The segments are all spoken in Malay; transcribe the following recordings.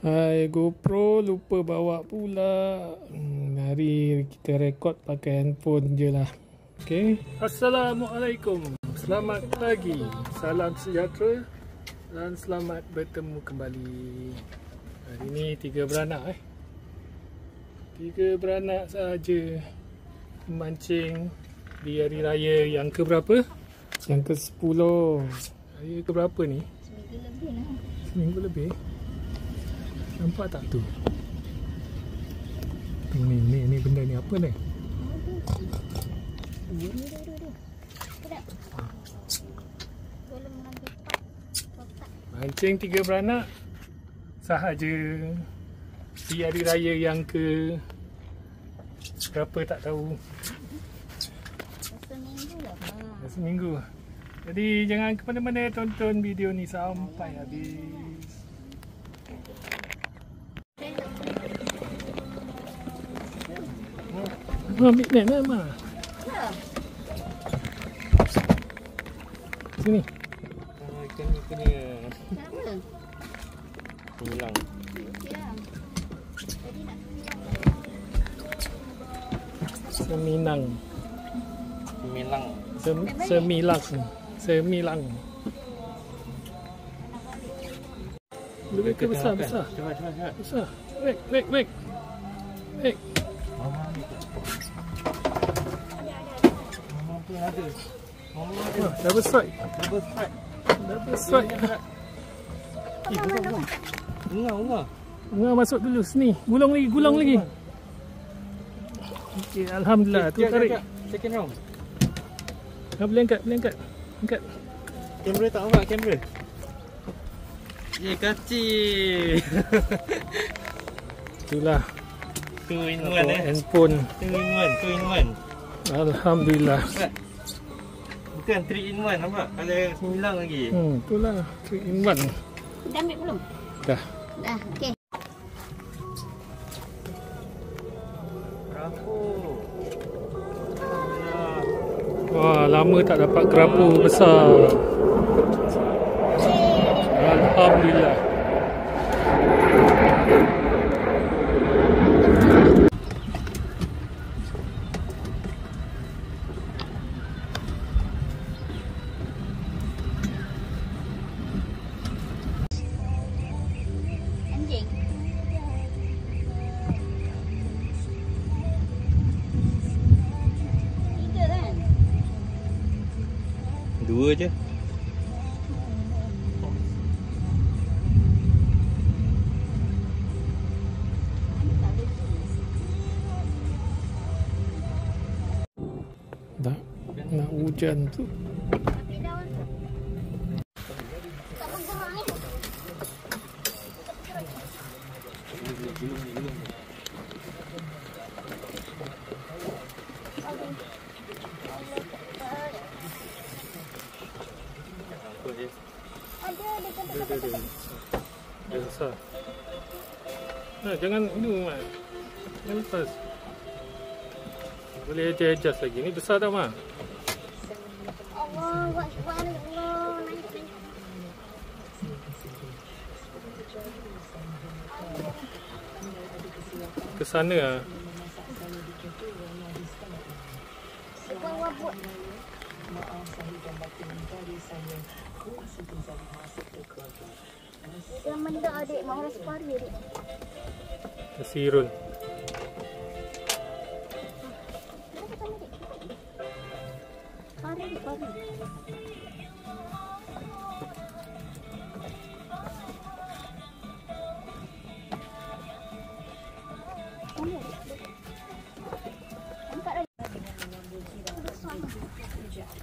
Hai, GoPro lupa bawa pula. Hari kita rekod pakai handphone je lah. Okay. Assalamualaikum. Selamat pagi. Salam sejahtera dan selamat bertemu kembali. Hari ni 3 beranak 3 beranak sahaja memancing di hari raya yang ke berapa? Yang ke 10. Raya ke berapa ni? Seminggu lebih lah. Seminggu lebih. Nampak tak tu? Ni benda ni apa ni? Mancing 3 beranak sahaja di hari raya yang ke berapa tak tahu. Seminggu lah. Seminggu. Jadi jangan ke mana-mana, tonton video ni sampai habis. Ambil net lah, Ma. Sini. Ikan ni punya. Kenapa? Hilang. Seminang. Milang. Semilang. Lebih ke besar. Cuba. Besar. Wek. Mama pun ada. Double strike. Unga. Bunga masuk dulu sini. Gulung lagi. Okey, alhamdulillah. Tu tarik. Second round. Boleh angkat. Angkat. Kamera tak nampak kamera. Kacil. Itulah. 2 in 1 handphone. 2 in 1. Alhamdulillah. Bukan 3 in 1, nampak? Ada 9 lagi. Itulah 3 in 1. Dah ambil belum? Dah. Okey. Kerapu. Wah, lama tak dapat kerapu besar. Alhamdulillah. Anjing. Tiga kan? 2 je. Dah. Nak hujan tu. Tapi daun tu. Tak bergerak ni. Ada dekat. Dia besar. Jangan ini, Mak. Jangan lepas. Boleh adjust lagi. Ni besar tak, Mak? Allah, Allah. Ke sana ah. Dia mendak adik, mau rasa pari adik. Kesirun. Pari.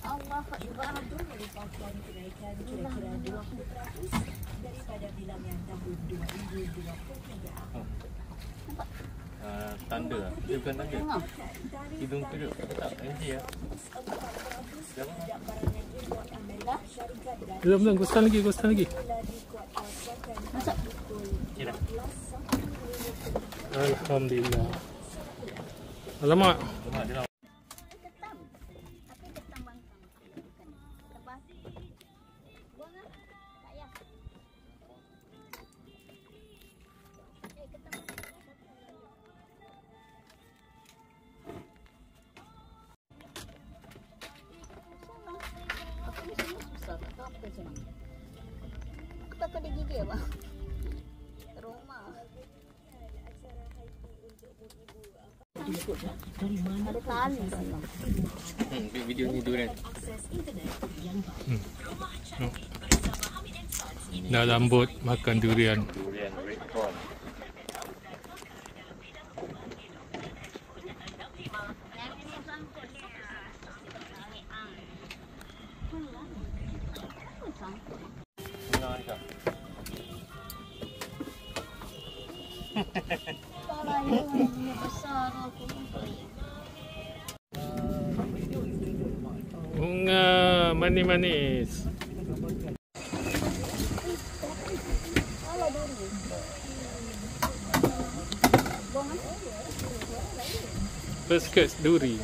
Allah Akbar. Kira-kira 20% daripada bilang yang tahun 2023. Tanda lah. Dia bukan tanda. Hidung kedut. Tak, nanti ya. Belum, gostan lagi. Masuk. Okay dah. Alhamdulillah. Alamak. Ketam. Tapi ketam bangkang. Lepas. Buang ah. Tak payah. Ketam. Aku ni semua susah. Tak tahu apa macam ni. Aku takut dia gigit bang. Trauma. Ada tali dalam. Video ni durian. Dah lambut makan durian. Durian red corn. Bunga manis-manis. Pesket duri.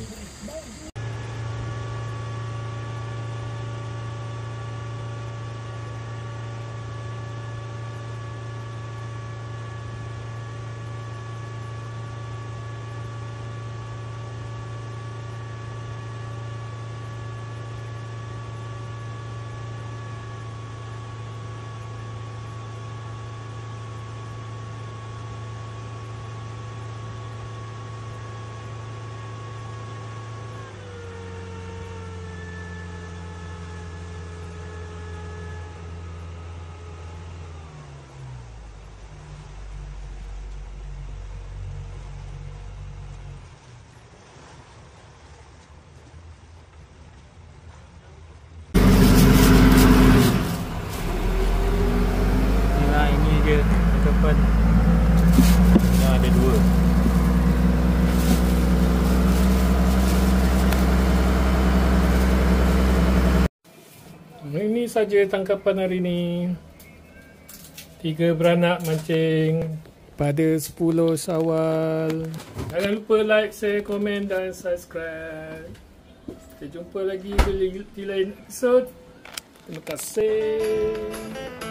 Tangkapan yang ada dua. Ini saja tangkapan hari ini. 3 beranak mancing pada 10 Syawal. Jangan lupa like, share, komen dan subscribe. Kita jumpa lagi di lain episod. Terima kasih.